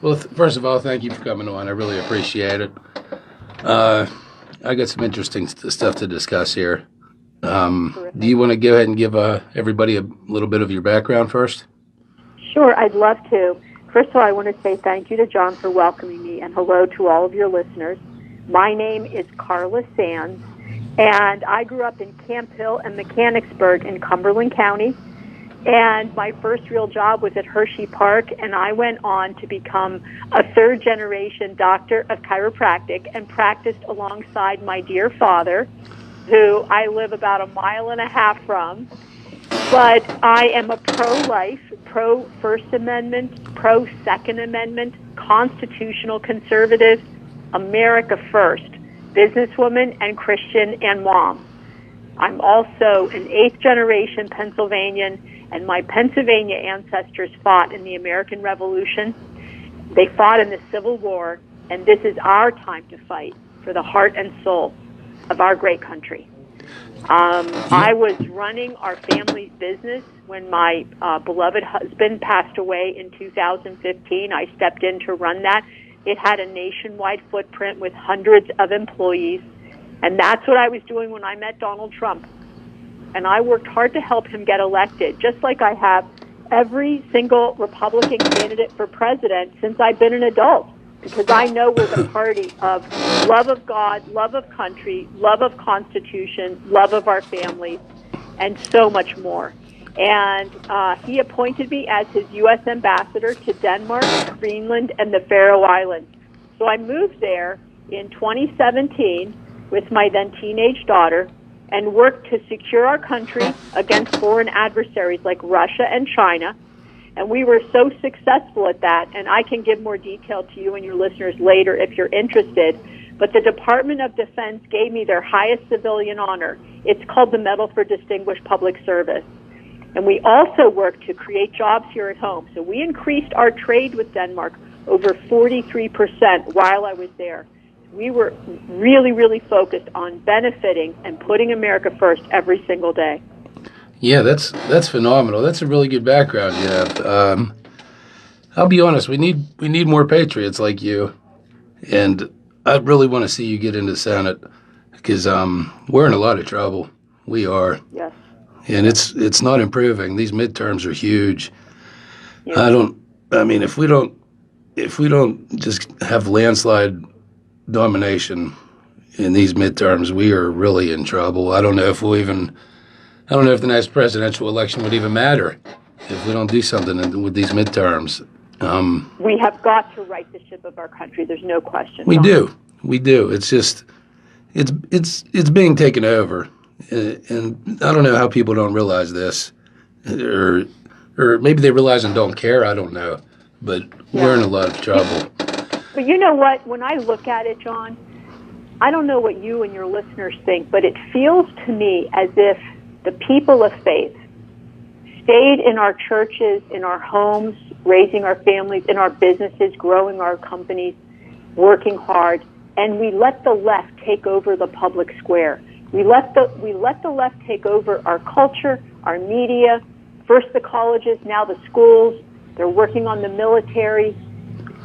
Well, first of all, thank you for coming on. I really appreciate it. Uh, I got some interesting stuff to discuss here. Do Terrific. you want to go ahead and give everybody a little bit of your background first? Sure, I'd love to. First of all, I want to say thank you to John for welcoming me, and hello to all of your listeners. My name is Carla Sands, and I grew up in Camp Hill and Mechanicsburg in Cumberland County. And my first real job was at Hershey Park, and I went on to become a third-generation doctor of chiropractic and practiced alongside my dear father, who I live about a mile and a half from. But I am a pro-life, pro-First Amendment, pro-Second Amendment, constitutional conservative, America first, businesswoman and Christian and mom. I'm also an eighth-generation Pennsylvanian, and my Pennsylvania ancestors fought in the American Revolution. They fought in the Civil War, and this is our time to fight for the heart and soul of our great country. I was running our family's business when my beloved husband passed away in 2015. I stepped in to run that. It had a nationwide footprint with hundreds of employees, and that's what I was doing when I met Donald Trump. And I worked hard to help him get elected, just like I have every single Republican candidate for president since I've been an adult, because I know we're the party of love of God, love of country, love of Constitution, love of our families, and so much more. And he appointed me as his U.S. ambassador to Denmark, Greenland, and the Faroe Islands. So I moved there in 2017 with my then teenage daughter and worked to secure our country against foreign adversaries like Russia and China. And we were so successful at that, and I can give more detail to you and your listeners later if you're interested. But the Department of Defense gave me their highest civilian honor. It's called the Medal for Distinguished Public Service. And we also worked to create jobs here at home. So we increased our trade with Denmark over 43% while I was there. We were really, really focused on benefiting and putting America first every single day. Yeah, that's phenomenal. That's a really good background you have. I'll be honest, we need more patriots like you, and I really want to see you get into Senate because we're in a lot of trouble. We are. Yes. And it's not improving. These midterms are huge. Yes. I mean, if we don't just have landslide domination in these midterms, we are really in trouble. I don't know if the next presidential election would even matter if we don't do something with these midterms. We have got to right the ship of our country. There's no question. We do. It's just it's being taken over, and I don't know how people don't realize this, or maybe they realize and don't care. I don't know, but we're in a lot of trouble. But you know what? When I look at it, John, I don't know what you and your listeners think, but it feels to me as if the people of faith stayed in our churches, in our homes, raising our families, in our businesses, growing our companies, working hard, and we let the left take over the public square. We let the left take over our culture, our media, first the colleges, now the schools. They're working on the military,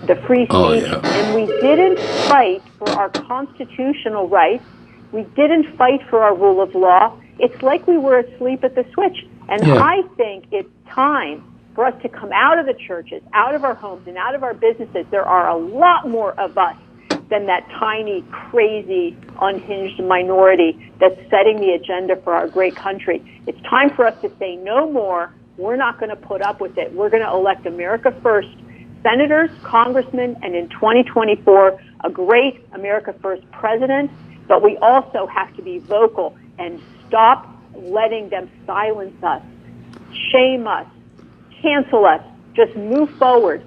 the free speech, and we didn't fight for our constitutional rights. We didn't fight for our rule of law. It's like we were asleep at the switch. And I think it's time for us to come out of the churches, out of our homes, and out of our businesses. There are a lot more of us than that tiny, crazy, unhinged minority that's setting the agenda for our great country. It's time for us to say no more. We're not going to put up with it. We're going to elect America first senators, congressmen, and in 2024, a great America first president. But we also have to be vocal and stop letting them silence us, shame us, cancel us. Just move forward.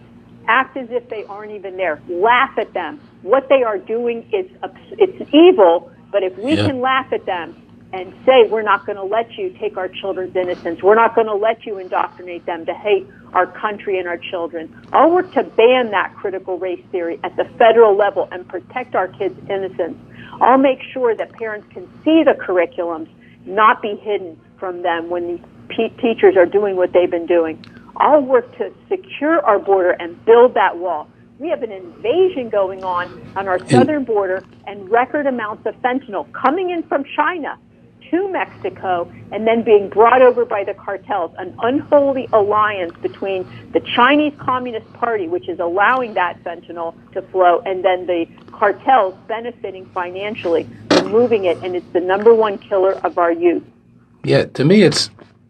Act as if they aren't even there. Laugh at them. What they are doing is it's evil, but if we can laugh at them and say we're not going to let you take our children's innocence, we're not going to let you indoctrinate them to hate our country and our children. I'll work to ban that critical race theory at the federal level and protect our kids' innocence. I'll make sure that parents can see the curriculums, not be hidden from them when these teachers are doing what they've been doing. I'll work to secure our border and build that wall. We have an invasion going on our southern border, and record amounts of fentanyl coming in from China to Mexico and then being brought over by the cartels, an unholy alliance between the Chinese Communist Party, which is allowing that fentanyl to flow, and then the cartels benefiting financially from moving it, and it's the number one killer of our youth. Yeah, to me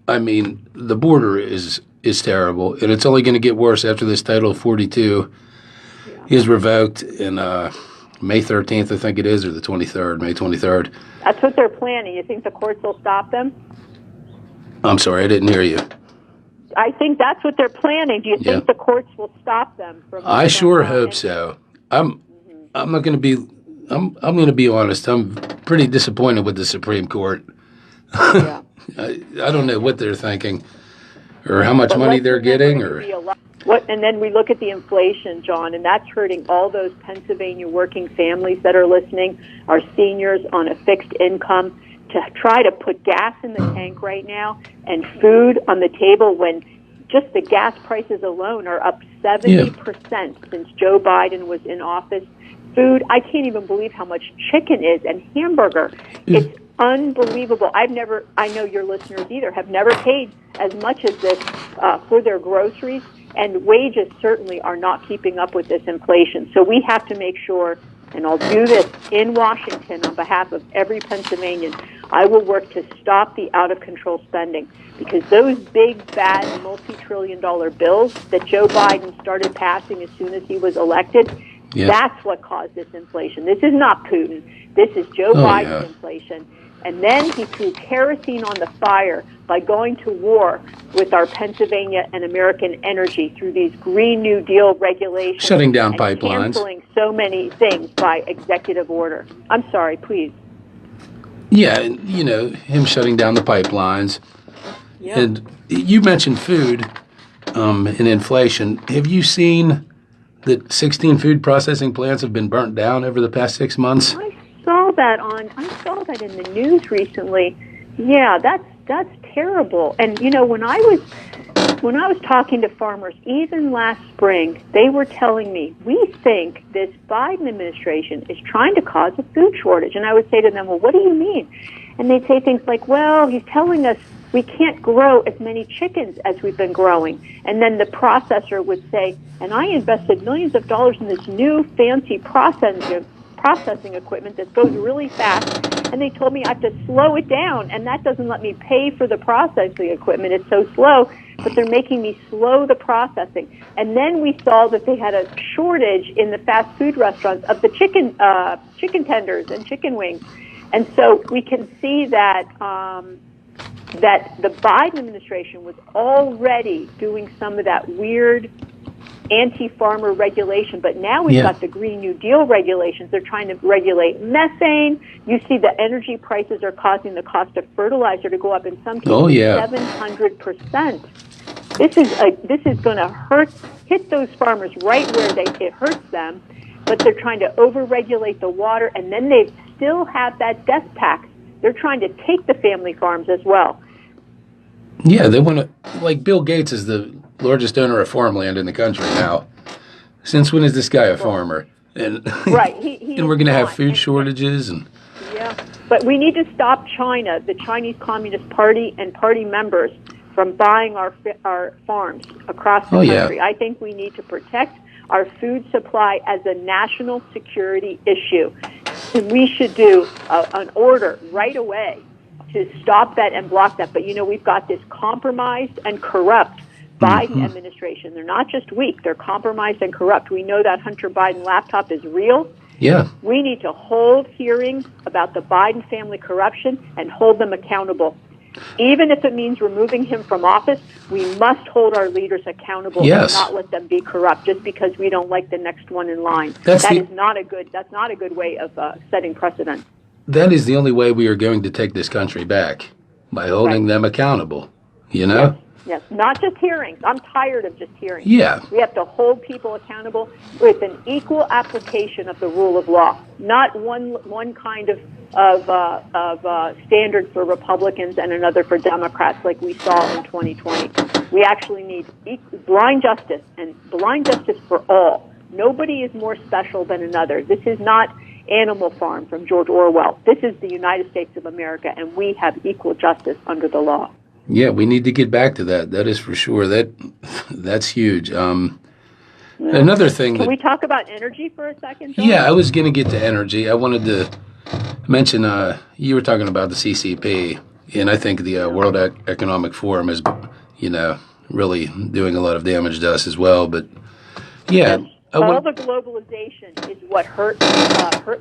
the border is terrible, and it's only going to get worse after this Title 42 is revoked in May 13th, I think it is, or the 23rd, May 23rd. That's what they're planning. You think the courts will stop them? I'm sorry, I didn't hear you. I think that's what they're planning. Do you think the courts will stop them from? I sure hope so. I'm not going to be. I'm going to be honest. I'm pretty disappointed with the Supreme Court. Yeah. I don't know what they're thinking, or how much money they're getting, or. And then we look at the inflation, John, and that's hurting all those Pennsylvania working families that are listening, our seniors on a fixed income, to try to put gas in the tank right now and food on the table when just the gas prices alone are up 70% since Joe Biden was in office. Food, I can't even believe how much chicken is and hamburger. It's unbelievable. I know your listeners either, have never paid as much as this for their groceries. And wages certainly are not keeping up with this inflation. So we have to make sure, and I'll do this in Washington on behalf of every Pennsylvanian, I will work to stop the out-of-control spending, because those big, bad, multi-trillion-dollar bills that Joe Biden started passing as soon as he was elected, that's what caused this inflation. This is not Putin. This is Joe Biden's inflation. And then he threw kerosene on the fire by going to war with our Pennsylvania and American energy through these Green New Deal regulations. Shutting down and pipelines. Canceling so many things by executive order. I'm sorry, please. Yeah, and, him shutting down the pipelines. Yeah. And you mentioned food and inflation. Have you seen that 16 food processing plants have been burnt down over the past 6 months? I saw that in the news recently. Yeah, that's terrible. And when I was talking to farmers, even last spring, they were telling me, we think this Biden administration is trying to cause a food shortage. And I would say to them, well, what do you mean? And they'd say things like, well, he's telling us we can't grow as many chickens as we've been growing. And then the processor would say, and I invested millions of dollars in this new fancy processing equipment that goes really fast, and they told me I have to slow it down, and that doesn't let me pay for the processing equipment. It's so slow, but they're making me slow the processing. And then we saw that they had a shortage in the fast food restaurants of the chicken tenders and chicken wings. And so we can see that that the Biden administration was already doing some of that weird anti-farmer regulation, but now we've got the Green New Deal regulations. They're trying to regulate methane. You see the energy prices are causing the cost of fertilizer to go up in some cases 700%. This is going to hit those farmers right where it hurts them, but they're trying to over-regulate the water, and then they still have that death tax. They're trying to take the family farms as well. Yeah, they want to, like Bill Gates is the largest owner of farmland in the country now. Since when is this guy a farmer? And right, and we're going to have food shortages and. Yeah, but we need to stop China, the Chinese Communist Party, and party members from buying our farms across the country. I think we need to protect our food supply as a national security issue. And we should do an order right away to stop that and block that. But, we've got this compromised and corrupt Biden administration. They're not just weak, they're compromised and corrupt. We know that Hunter Biden laptop is real. Yeah. We need to hold hearings about the Biden family corruption and hold them accountable. Even if it means removing him from office, we must hold our leaders accountable and not let them be corrupt just because we don't like the next one in line. That's not a good way of setting precedent. That is the only way we are going to take this country back, by holding them accountable, Yes, not just hearings. I'm tired of just hearings. Yeah. We have to hold people accountable with an equal application of the rule of law, not one kind of standard for Republicans and another for Democrats like we saw in 2020. We actually need blind justice, and blind justice for all, Nobody is more special than another. This is not Animal Farm from George Orwell. This is the United States of America, and we have equal justice under the law. Yeah, we need to get back to that. That is for sure. That's huge. Another thing. Can we talk about energy for a second, John? Yeah, I was going to get to energy. I wanted to mention you were talking about the CCP, and I think the World Economic Forum is, really doing a lot of damage to us as well. But yeah, all the globalization is what hurt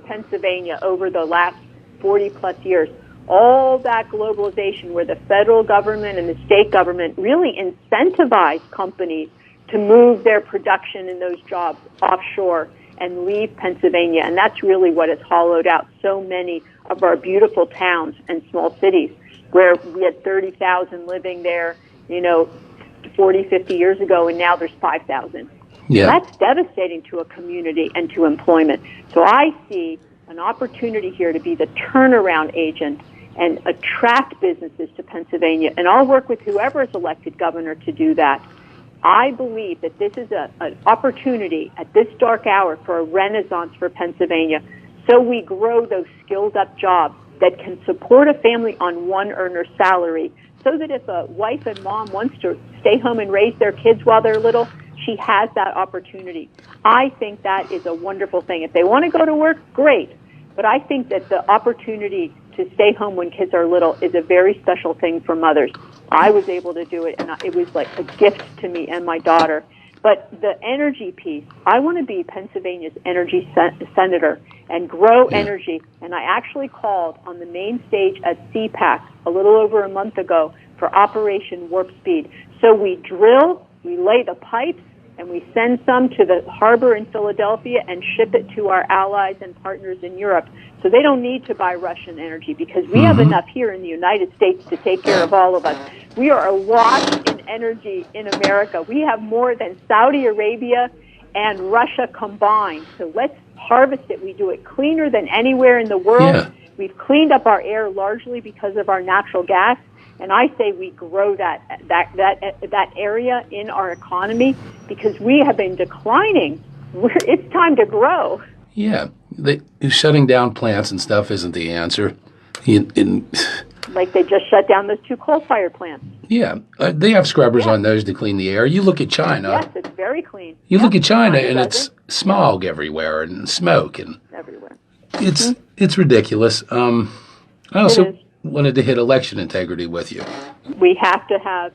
Pennsylvania over the last 40 plus years. All that globalization where the federal government and the state government really incentivized companies to move their production and those jobs offshore and leave Pennsylvania. And that's really what has hollowed out so many of our beautiful towns and small cities where we had 30,000 living there, 40, 50 years ago, and now there's 5,000. Yeah. That's devastating to a community and to employment. So I see an opportunity here to be the turnaround agent and attract businesses to Pennsylvania. And I'll work with whoever is elected governor to do that. I believe that this is an opportunity at this dark hour for a renaissance for Pennsylvania, so we grow those skilled-up jobs that can support a family on one earner's salary, so that if a wife and mom wants to stay home and raise their kids while they're little, she has that opportunity. I think that is a wonderful thing. If they want to go to work, great. But I think that the opportunity to stay home when kids are little is a very special thing for mothers. I was able to do it, and it was like a gift to me and my daughter. But the energy piece, I want to be Pennsylvania's energy senator and grow energy. And I actually called on the main stage at CPAC a little over a month ago for Operation Warp Speed. So we drill, we lay the pipes, and we send some to the harbor in Philadelphia and ship it to our allies and partners in Europe. So they don't need to buy Russian energy because we have enough here in the United States to take care of all of us. We are awash in energy in America. We have more than Saudi Arabia and Russia combined. So let's harvest it. We do it cleaner than anywhere in the world. Yeah. We've cleaned up our air largely because of our natural gas. And I say we grow that area in our economy because we have been declining. It's time to grow. Yeah, shutting down plants and stuff isn't the answer. Like they just shut down those 2 coal-fired plants. Yeah, they have scrubbers on those to clean the air. You look at China. Yes, it's very clean. You look at China and it's smog everywhere and smoke and everywhere. It's ridiculous. I also wanted to hit election integrity with you. We have to have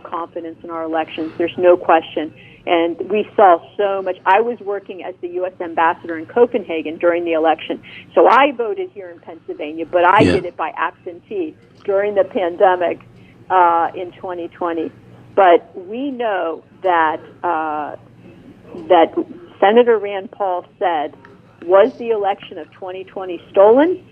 confidence in our elections. There's no question. And we saw so much. I was working as the U.S. ambassador in Copenhagen during the election. So I voted here in Pennsylvania, but I did it by absentee during the pandemic in 2020. But we know that that Senator Rand Paul said, was the election of 2020 stolen?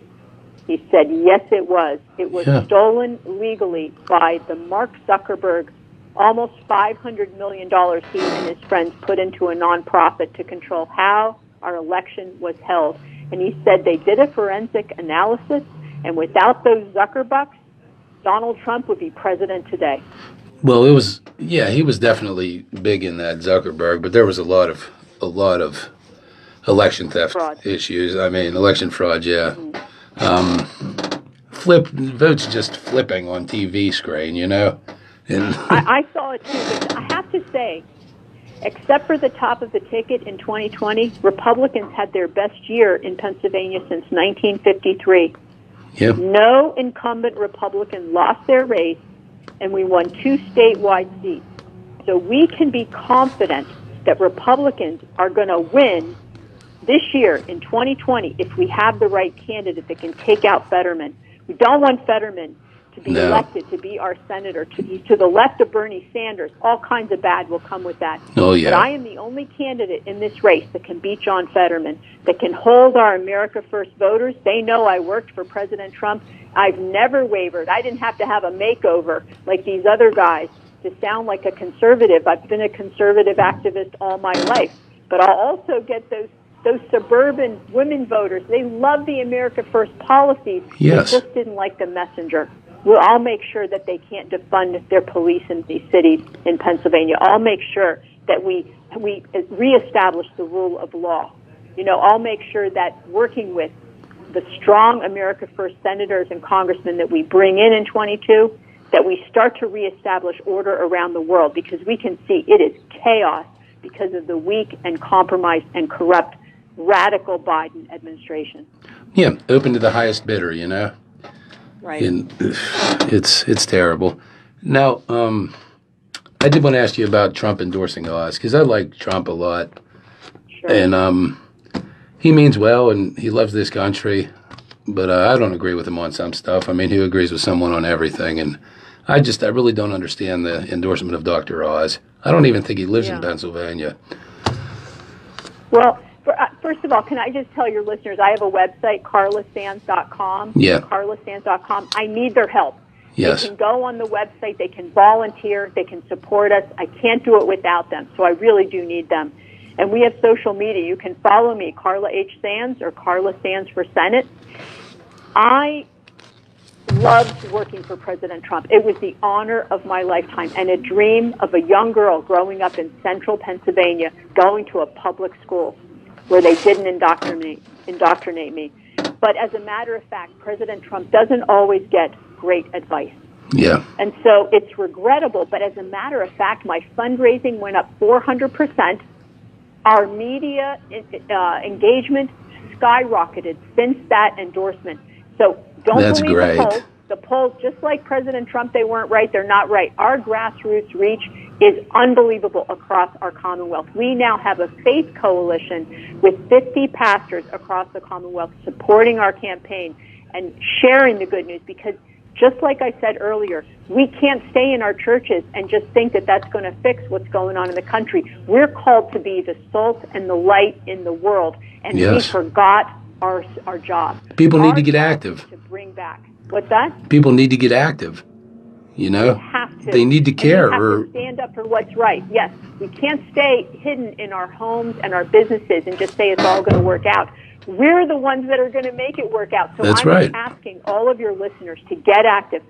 He said, yes, it was. It was stolen legally by the Mark Zuckerberg, almost $500 million he and his friends put into a nonprofit to control how our election was held. And he said they did a forensic analysis, and without those Zuckerbucks, Donald Trump would be president today. Well, he was definitely big in that Zuckerberg, but there was a lot of election theft issues. I mean, election fraud, votes just flipping on TV screen, And I saw it too, but I have to say, except for the top of the ticket in 2020, Republicans had their best year in Pennsylvania since 1953. Yep. No incumbent Republican lost their race, and we won 2 statewide seats. So we can be confident that Republicans are going to win this year in 2020 if we have the right candidate that can take out Fetterman. We don't want Fetterman to be elected to be our senator. To the left of Bernie Sanders, all kinds of bad will come with that. Oh, yeah. But I am the only candidate in this race that can beat John Fetterman, that can hold our America First voters. They know I worked for President Trump. I've never wavered. I didn't have to have a makeover like these other guys to sound like a conservative. I've been a conservative activist all my life. But I'll also get those suburban women voters. They love the America First policies. Yes. They just didn't like the messenger. Well, I'll make sure that they can't defund their police in these cities in Pennsylvania. I'll make sure that we we reestablish the rule of law. I'll make sure that working with the strong America First senators and congressmen that we bring in 22, that we start to reestablish order around the world, because we can see it is chaos because of the weak and compromised and corrupt radical Biden administration. Yeah, open to the highest bidder, Right. And it's terrible. Now, I did want to ask you about Trump endorsing Oz, because I like Trump a lot. Sure. And he means well, and he loves this country. But I don't agree with him on some stuff. I mean, he agrees with someone on everything. And I really don't understand the endorsement of Dr. Oz. I don't even think he lives in Pennsylvania. Well, first of all, can I just tell your listeners, I have a website, carlasands.com. Yeah. carlasands.com. I need their help. Yes. They can go on the website. They can volunteer. They can support us. I can't do it without them, so I really do need them. And we have social media. You can follow me, Carla H. Sands or Carla Sands for Senate. I loved working for President Trump. It was the honor of my lifetime and a dream of a young girl growing up in central Pennsylvania, going to a public school where they didn't indoctrinate me. But as a matter of fact, President Trump doesn't always get great advice. Yeah. And so it's regrettable, but as a matter of fact, my fundraising went up 400%. Our media engagement skyrocketed since that endorsement. So don't That's believe great. the polls. The polls, just like President Trump, they weren't right. They're not right. Our grassroots reach is unbelievable across our Commonwealth. We now have a faith coalition with 50 pastors across the Commonwealth supporting our campaign and sharing the good news, because just like I said earlier, we can't stay in our churches and just think that that's going to fix what's going on in the country. We're called to be the salt and the light in the world, and we forgot our job. People need to get active. To bring back. What's that? People need to get active. They have to. They need to care. We have to stand up for what's right. Yes, we can't stay hidden in our homes and our businesses and just say it's all going to work out. We're the ones that are going to make it work out. So I'm asking all of your listeners to get active.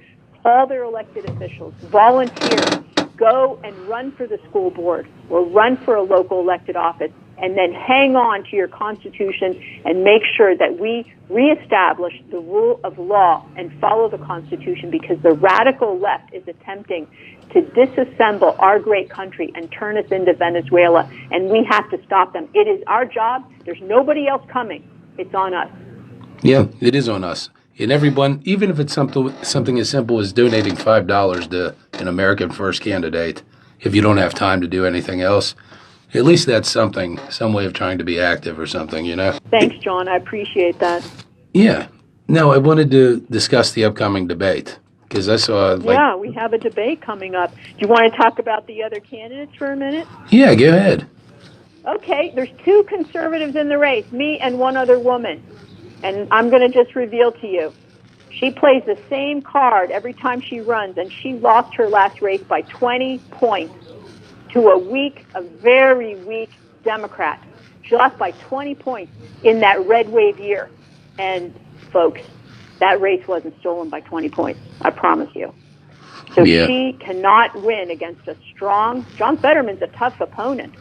Call their elected officials. Volunteer. Go and run for the school board or run for a local elected office, and then hang on to your Constitution and make sure that we reestablish the rule of law and follow the Constitution, because the radical left is attempting to disassemble our great country and turn us into Venezuela, and we have to stop them. It is our job. There's nobody else coming. It's on us. Yeah, it is on us. And everyone, even if it's something as simple as donating $5 to an American First candidate, if you don't have time to do anything else, at least that's something, some way of trying to be active or something, Thanks, John. I appreciate that. Yeah. Now, I wanted to discuss the upcoming debate, because I saw... yeah, we have a debate coming up. Do you want to talk about the other candidates for a minute? Yeah, go ahead. Okay, there's two conservatives in the race, me and one other woman. And I'm going to just reveal to you, she plays the same card every time she runs, and she lost her last race by 20 points to a very weak Democrat. She lost by 20 points in that red wave year. And, folks, that race wasn't stolen by 20 points, I promise you. So she cannot win against a strong... John Fetterman's a tough opponent.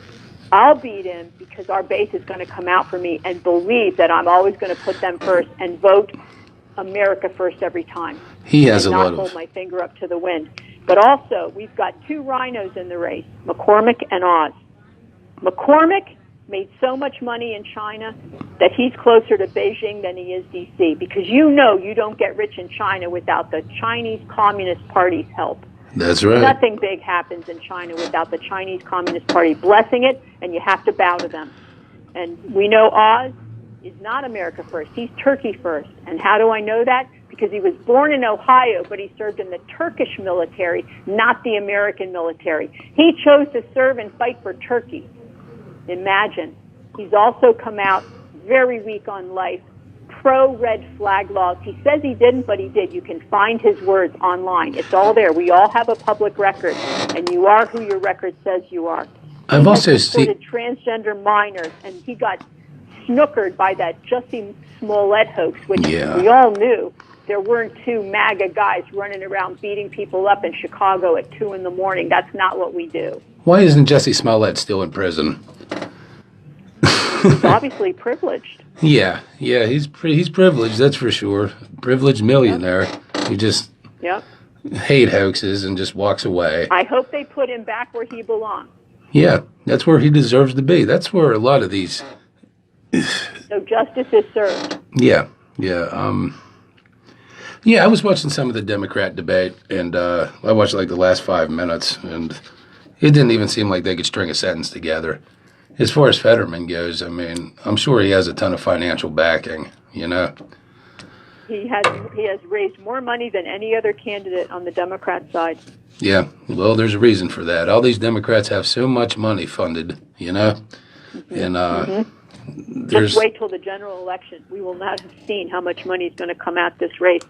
I'll beat him because our base is going to come out for me and believe that I'm always going to put them first and vote America first every time. He has a lot of... not hold my finger up to the wind. But also, we've got two rhinos in the race, McCormick and Oz. McCormick made so much money in China that he's closer to Beijing than he is D.C., because you don't get rich in China without the Chinese Communist Party's help. That's right. Nothing big happens in China without the Chinese Communist Party blessing it, and you have to bow to them. And we know Oz is not America first. He's Turkey first. And how do I know that? Because he was born in Ohio, but he served in the Turkish military, not the American military. He chose to serve and fight for Turkey. Imagine. He's also come out very weak on life, pro-red flag laws. He says he didn't, but he did. You can find his words online. It's all there. We all have a public record, and you are who your record says you are. I've also supported transgender minors, and he got snookered by that Jussie Smollett hoax, which we all knew. There weren't two MAGA guys running around beating people up in Chicago at 2 a.m. That's not what we do. Why isn't Jesse Smollett still in prison? He's obviously privileged. Yeah, he's privileged, that's for sure. Privileged millionaire. Yep. He just Yep. hate hoaxes and just walks away. I hope they put him back where he belongs. Yeah, that's where he deserves to be. That's where a lot of these. So justice is served. Yeah. I was watching some of the Democrat debate, and I watched like the last 5 minutes, and it didn't even seem like they could string a sentence together. As far as Fetterman goes, I mean, I'm sure he has a ton of financial backing, you know. He has raised more money than any other candidate on the Democrat side. Yeah, well, there's a reason for that. All these Democrats have so much money funded, you know, and there's. Just wait till the general election. We will not have seen how much money is going to come out this race.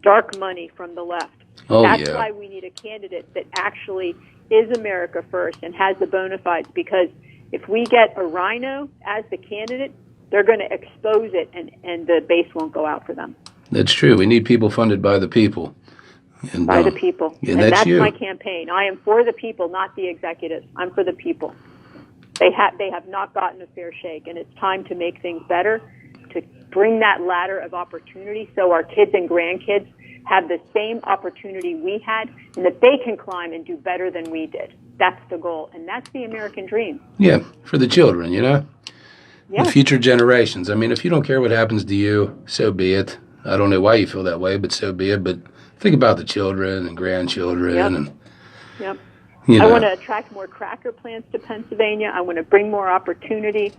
Dark money from the left. Oh, That's yeah. why we need a candidate that actually is America first and has the bona fides, because if we get a rhino as the candidate, they're going to expose it, and the base won't go out for them. That's true. We need people funded by the people. And, by the people. And that's you. My campaign. I am for the people, not the executives. I'm for the people. They have not gotten a fair shake, and it's time to make things better, to bring that ladder of opportunity so our kids and grandkids have the same opportunity we had, and that they can climb and do better than we did. That's the goal, and that's the American dream. Yeah, for the children, you know? Yeah. The future generations. I mean, if you don't care what happens to you, so be it. I don't know why you feel that way, but so be it. But think about the children and grandchildren. Yep. And Yep. you know. I want to attract more cracker plants to Pennsylvania. I want to bring more opportunity.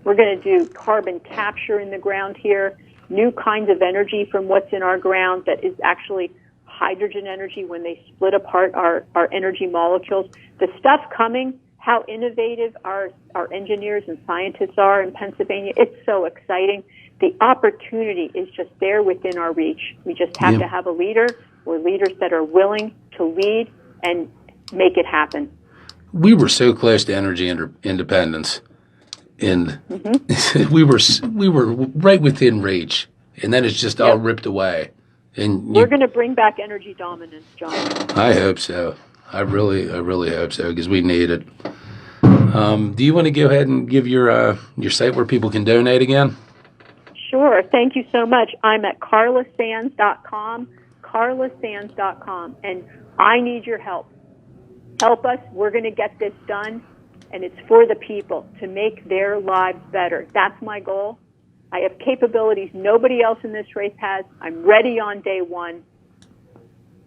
We're going to do carbon capture in the ground here, new kinds of energy from what's in our ground that is actually hydrogen energy when they split apart our energy molecules. The stuff coming, how innovative our engineers and scientists are in Pennsylvania, it's so exciting. The opportunity is just there within our reach. We just have to have a leader or leaders that are willing to lead and make it happen. We were so close to energy independence, and we were right within reach, and then it's just all ripped away. And we're going to bring back energy dominance, John. I hope so. I really hope so, because we need it. Do you want to go ahead and give your site where people can donate again? Sure. Thank you so much. I'm at carlasands.com, carlasands.com, and I need your help. Help us. We're going to get this done, and it's for the people to make their lives better. That's my goal. I have capabilities nobody else in this race has. I'm ready on day one,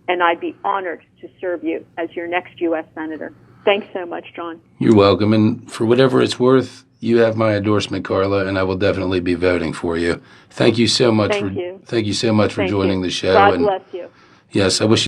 and I'd be honored to serve you as your next U.S. Senator. Thanks so much, John. You're welcome. And for whatever it's worth, you have my endorsement, Carla, and I will definitely be voting for you. Thank you so much. Thank you. Thank you so much for joining the show. God bless you. Yes, I wish